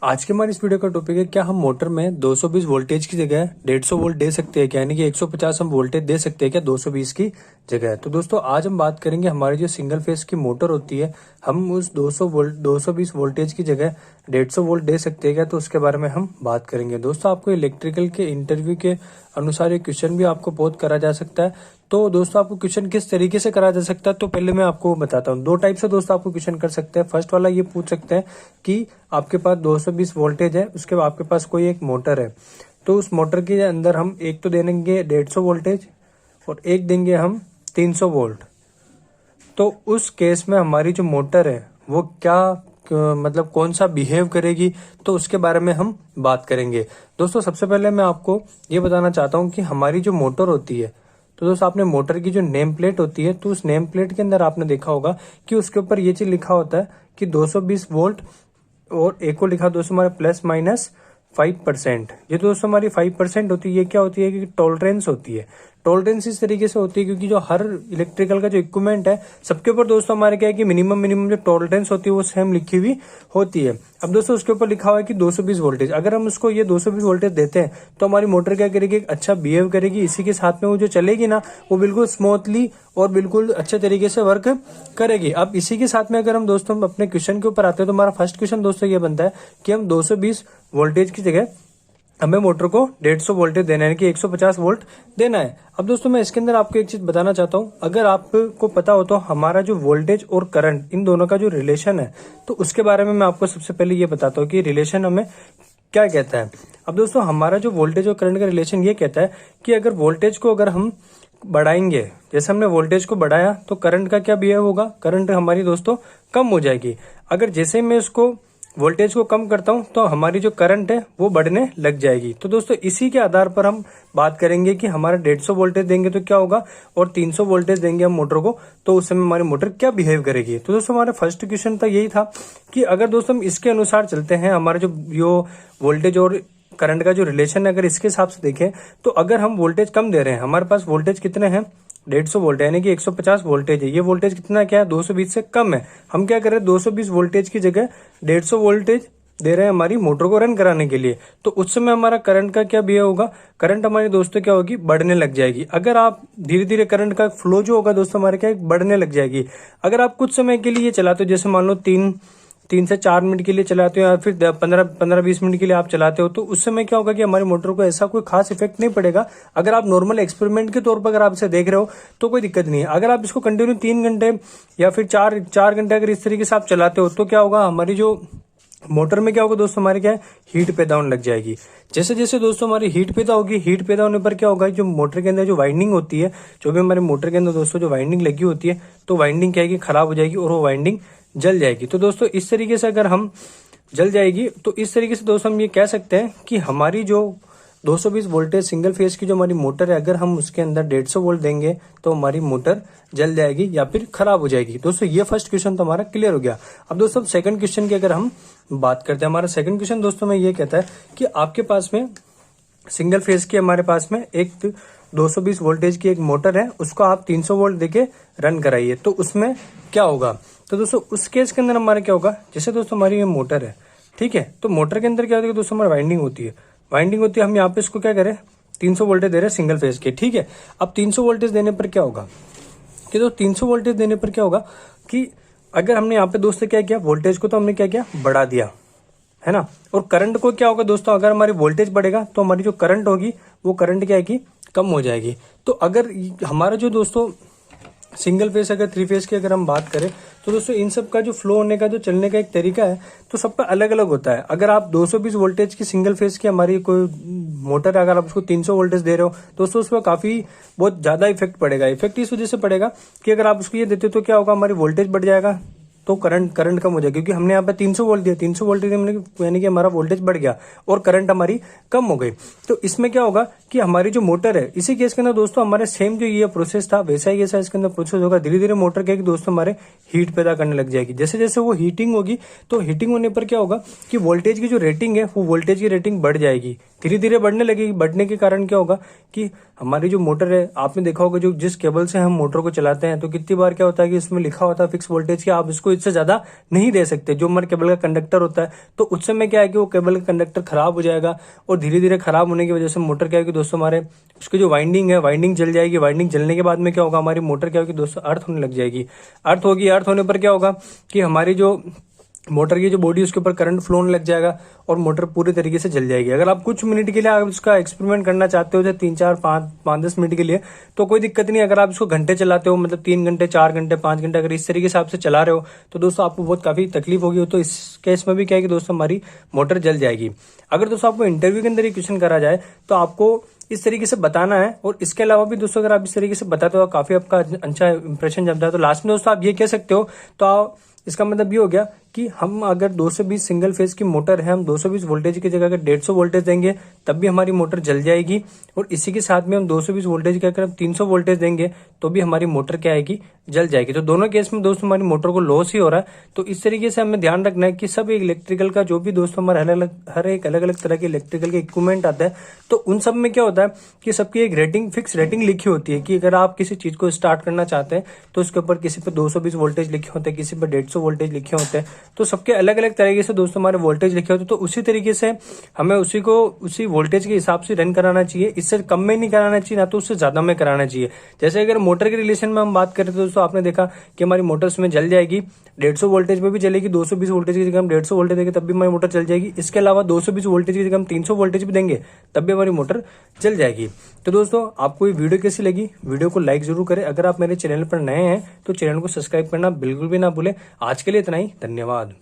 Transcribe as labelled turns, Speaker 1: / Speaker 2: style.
Speaker 1: आज के हमारे इस वीडियो का टॉपिक है, क्या हम मोटर में 220 वोल्टेज की जगह 150 वोल्ट दे सकते हैं क्या, यानी कि 150 हम वोल्टेज दे सकते हैं क्या 220 की जगह। तो दोस्तों आज हम बात करेंगे हमारी जो सिंगल फेस की मोटर होती है, हम उस 220 वोल्टेज की जगह 150 वोल्ट दे सकते हैं क्या, तो उसके बारे में हम बात करेंगे। दोस्तों आपको इलेक्ट्रिकल के इंटरव्यू के अनुसार ये क्वेश्चन भी आपको बहुत करा जा सकता है। तो दोस्तों आपको क्वेश्चन किस तरीके से करा जा सकता है, तो पहले मैं आपको बताता हूँ। दो टाइप से दोस्तों आपको क्वेश्चन कर सकते हैं। फर्स्ट वाला ये पूछ सकते हैं कि आपके पास 220 वोल्टेज है, उसके बाद आपके पास कोई एक मोटर है, तो उस मोटर के अंदर हम एक तो देंगे 150 वोल्टेज और एक देंगे हम 300 वोल्ट। तो उस केस में हमारी जो मोटर है वो क्या मतलब कौन सा बिहेव करेगी, तो उसके बारे में हम बात करेंगे। दोस्तों सबसे पहले मैं आपको ये बताना चाहता हूँ कि हमारी जो मोटर होती है, तो दोस्तों आपने मोटर की जो नेम प्लेट होती है, तो उस नेम प्लेट के अंदर आपने देखा होगा कि उसके ऊपर ये चीज लिखा होता है कि 220 वोल्ट और एक को लिखा दोस्तों हमारे +-5%। ये दोस्तों हमारी 5% होती है। ये क्या होती है कि टॉलरेंस होती है। टॉलरेंस इस तरीके से होती है क्योंकि जो हर इलेक्ट्रिकल का जो इक्विपमेंट है सबके ऊपर दोस्तों हमारे क्या है कि मिनिमम जो टॉलरेंस होती है वो सेम लिखी हुई होती है। अब दोस्तों उसके ऊपर लिखा हुआ है कि 220 वोल्टेज। अगर हम उसको ये 220 वोल्टेज देते हैं तो हमारी मोटर क्या करेगी, एक अच्छा बिहेव करेगी। इसी के साथ में वो जो चलेगी ना, वो बिल्कुल स्मूथली और बिल्कुल अच्छे तरीके से वर्क करेगी। अब इसी के साथ में अगर हम दोस्तों हम अपने क्वेश्चन के ऊपर आते हैं, तो हमारा फर्स्ट क्वेश्चन दोस्तों ये बनता है कि हम 220 वोल्टेज की जगह हमें मोटर को 150 वोल्टेज देना है, कि 150 वोल्ट देना है। अब दोस्तों मैं इसके अंदर आपको एक चीज बताना चाहता हूं। अगर आपको पता हो तो हमारा जो वोल्टेज और करंट इन दोनों का जो रिलेशन है, तो उसके बारे में मैं आपको सबसे पहले ये बताता हूँ कि रिलेशन हमें क्या कहता है। अब दोस्तों हमारा जो वोल्टेज और करंट का रिलेशन ये कहता है कि अगर वोल्टेज को अगर हम बढ़ाएंगे, जैसे हमने वोल्टेज को बढ़ाया, तो करंट का क्या बिहेव होगा, करंट हमारी दोस्तों कम हो जाएगी। अगर जैसे मैं इसको वोल्टेज को कम करता हूं तो हमारी जो करंट है वो बढ़ने लग जाएगी। तो दोस्तों इसी के आधार पर हम बात करेंगे कि हमारा 150 वोल्टेज देंगे तो क्या होगा, और 300 वोल्टेज देंगे हम मोटर को, तो उस समय हमारी मोटर क्या बिहेव करेगी। तो दोस्तों हमारा फर्स्ट क्वेश्चन था यही था कि अगर दोस्तों हम इसके अनुसार चलते हैं, हमारा जो वोल्टेज और करंट का जो रिलेशन है, अगर इसके हिसाब से देखें, तो अगर हम वोल्टेज कम दे रहे हैं, हमारे पास वोल्टेज कितने हैं 150 वोल्ट, यानी कि 150 वोल्टेज है। ये वोल्टेज कितना क्या है 220 से कम है। हम क्या कर रहे हैं 220 वोल्टेज की जगह 150 वोल्टेज दे रहे हैं हमारी मोटर को रन कराने के लिए। तो उस समय हमारा करंट का क्या बिहेव होगा, करंट हमारी दोस्तों क्या होगी, बढ़ने लग जाएगी। अगर आप धीरे धीरे करंट का फ्लो जो होगा दोस्तों हमारे क्या बढ़ने लग जाएगी। अगर आप कुछ समय के लिए चलाते हो, जैसे मान लो 3 से 4 मिनट के लिए चलाते हो, या फिर 15-20 मिनट के लिए आप चलाते हो, तो उस समय क्या होगा कि हमारी मोटर को ऐसा कोई खास इफेक्ट नहीं पड़ेगा। अगर आप नॉर्मल एक्सपेरिमेंट के तौर पर अगर आप इसे देख रहे हो तो कोई दिक्कत नहीं है। अगर आप इसको कंटिन्यू 3 घंटे या फिर 4 घंटे अगर इस तरीके से आप चलाते हो, तो क्या होगा, हमारी जो मोटर में क्या होगा दोस्तों हमारे क्या है हीट पैदा होने लग जाएगी। जैसे जैसे दोस्तों हमारी हीट पैदा होगी, हीट पैदा होने पर क्या होगा, जो मोटर के अंदर जो वाइंडिंग होती है, जो भी हमारे मोटर के अंदर दोस्तों जो वाइंडिंग लगी होती है, तो वाइंडिंग क्या है कि खराब हो जाएगी और वो वाइंडिंग जल जाएगी। तो दोस्तों इस तरीके से अगर हम जल जाएगी, तो इस तरीके से दोस्तों हम ये कह सकते हैं कि हमारी जो 220 वोल्टेज सिंगल फेज की जो हमारी मोटर है, अगर हम उसके अंदर 150 वोल्ट देंगे तो हमारी मोटर जल जाएगी या फिर खराब हो जाएगी। दोस्तों ये फर्स्ट क्वेश्चन तो हमारा क्लियर हो गया। अब दोस्तों सेकंड क्वेश्चन की अगर हम बात करते हैं, हमारा सेकंड क्वेश्चन दोस्तों में ये कहता है कि आपके पास में सिंगल फेज की हमारे पास में एक 220 वोल्टेज की एक मोटर है, उसको आप 300 वोल्ट देके रन कराइए, तो उसमें क्या होगा। तो दोस्तों उस केस के अंदर हमारा क्या होगा, जैसे दोस्तों हमारी ये मोटर है, ठीक है, तो मोटर के अंदर क्या होता है दोस्तों हमारी वाइंडिंग होती है, हम यहाँ पे इसको क्या करें 300 वोल्टेज दे रहे हैं सिंगल फेज के, ठीक है। अब 300 वोल्टेज देने पर क्या होगा कि तो 300 वोल्टेज देने पर क्या होगा कि अगर हमने यहाँ पे दोस्तों क्या किया, वोल्टेज को तो हमने क्या किया बढ़ा दिया, है ना, और करंट को क्या होगा दोस्तों, अगर हमारी वोल्टेज बढ़ेगा तो हमारी जो करंट होगी वो करंट क्या है कि कम हो जाएगी। तो अगर हमारा जो दोस्तों सिंगल फेस अगर 3 फेस की अगर हम बात करें, तो दोस्तों इन सब का जो फ्लो होने का जो चलने का एक तरीका है, तो सबका अलग अलग होता है। अगर आप 220 वोल्टेज की सिंगल फेस की हमारी कोई मोटर है, अगर आप उसको 300 वोल्टेज दे रहे हो, दोस्तों उस पर काफी बहुत ज्यादा इफेक्ट पड़ेगा। इफेक्ट इस वजह से पड़ेगा कि अगर आप उसको ये देते हो तो क्या होगा, हमारी वोल्टेज बढ़ जाएगा, तो करंट कम हो जाएगा, क्योंकि हमने यहाँ पे 300 वोल्ट दिया, 300 वोल्ट यानी कि हमारा वोल्टेज बढ़ गया और करंट हमारी कम हो गई। तो इसमें क्या होगा कि हमारी जो मोटर है, इसी केस के अंदर दोस्तों हमारे सेम जो ये प्रोसेस था वैसा ही इसके अंदर प्रोसेस होगा। धीरे धीरे मोटर क्या है कि दोस्तों हमारे हीट पैदा करने लग जाएगी। जैसे जैसे वो हीटिंग होगी, तो हीटिंग होने पर क्या होगा कि वोल्टेज की जो रेटिंग है, वो वोल्टेज की रेटिंग बढ़ जाएगी, धीरे धीरे बढ़ने लगेगी। बढ़ने के कारण क्या होगा कि हमारी जो मोटर है, आपने देखा होगा जो जिस केबल से हम मोटर को चलाते हैं, तो कितनी बार क्या होता है कि इसमें लिखा होता है फिक्स वोल्टेज की आप इसको इससे ज्यादा नहीं दे सकते। जो हमारे केबल का कंडक्टर होता है, तो उस समय क्या है कि वो केबल का कंडक्टर खराब हो जाएगा, और धीरे धीरे खराब होने की वजह से मोटर क्या है कि दोस्तों हमारे उसकी जो वाइंडिंग है, वाइंडिंग जल जाएगी। वाइंडिंग जलने के बाद में क्या होगा, हमारी मोटर क्या होगी दोस्तों, अर्थ होने लग जाएगी। अर्थ होगी, अर्थ होने पर क्या होगा कि हमारी जो मोटर की जो बॉडी उसके ऊपर करंट फ्लो होने लग जाएगा और मोटर पूरी तरीके से जल जाएगी। अगर आप कुछ मिनट के लिए आप इसका एक्सपेरिमेंट करना चाहते हो, जैसे 3 4 5 10 मिनट के लिए, तो कोई दिक्कत नहीं। अगर आप इसको घंटे चलाते हो, मतलब 3 घंटे 4 घंटे 5 घंटे अगर इस तरीके से आपसे चला रहे हो, तो दोस्तों आपको बहुत काफी तकलीफ होगी। तो इस केस में भी क्या है कि दोस्तों हमारी मोटर जल जाएगी। अगर दोस्तों आपको इंटरव्यू के अंदर ये क्वेश्चन करा जाए तो आपको इस तरीके से बताना है। और इसके अलावा भी दोस्तों अगर आप इस तरीके से बताते हो, काफी आपका अच्छा इंप्रेशन जमता है। तो लास्ट में दोस्तों आप ये कह सकते हो, तो इसका मतलब ये हो गया कि हम अगर 220 सिंगल फेज की मोटर है, हम 220 वोल्टेज की जगह अगर 150 वोल्टेज देंगे तब भी हमारी मोटर जल जाएगी। और इसी के साथ में हम 220 वोल्टेज की अगर 300 वोल्टेज देंगे तो भी हमारी मोटर क्या आएगी, जल जाएगी। तो दोनों केस में दोस्तों हमारी मोटर को लॉस ही हो रहा है। तो इस तरीके से हमें ध्यान रखना है कि सब इलेक्ट्रिकल का जो भी दोस्तों हमारे हर एक अलग अलग तरह के इलेक्ट्रिकल के इक्विपमेंट आते हैं, तो उन सब में क्या होता है कि सबकी एक रेटिंग, फिक्स रेटिंग लिखी होती है कि अगर आप किसी चीज को स्टार्ट करना चाहते हैं तो उसके ऊपर किसी पे 220 वोल्टेज लिखे होते हैं, किसी पे 150 वोल्टेज लिखे होते हैं। तो सबके अलग अलग तरीके से दोस्तों हमारे वोल्टेज लिखे होते हैं। तो उसी तरीके से हमें उसी वोल्टेज के हिसाब से रन कराना चाहिए। इससे कम में नहीं कराना चाहिए, ना तो उससे ज्यादा में कराना चाहिए। जैसे अगर मोटर के रिलेशन में हम बात करें तो दोस्तों आपने देखा कि हमारी मोटर उसमें जल जाएगी, 150 वोल्टेज में भी चलेगी। 220 वोल्टेज की जगह हम 150 वोल्टेज देंगे तब भी हमारी मोटर चल जाएगी। इसके अलावा 220 वोल्टेज की जगह हम 300 वोल्टेज भी देंगे तब भी हमारी मोटर चल जाएगी। तो दोस्तों आपको ये वीडियो कैसी लगी, वीडियो को लाइक जरूर करें। अगर आप मेरे चैनल पर नए हैं तो चैनल को सब्सक्राइब करना बिल्कुल भी ना भूलें। आज के लिए इतना ही, धन्यवाद।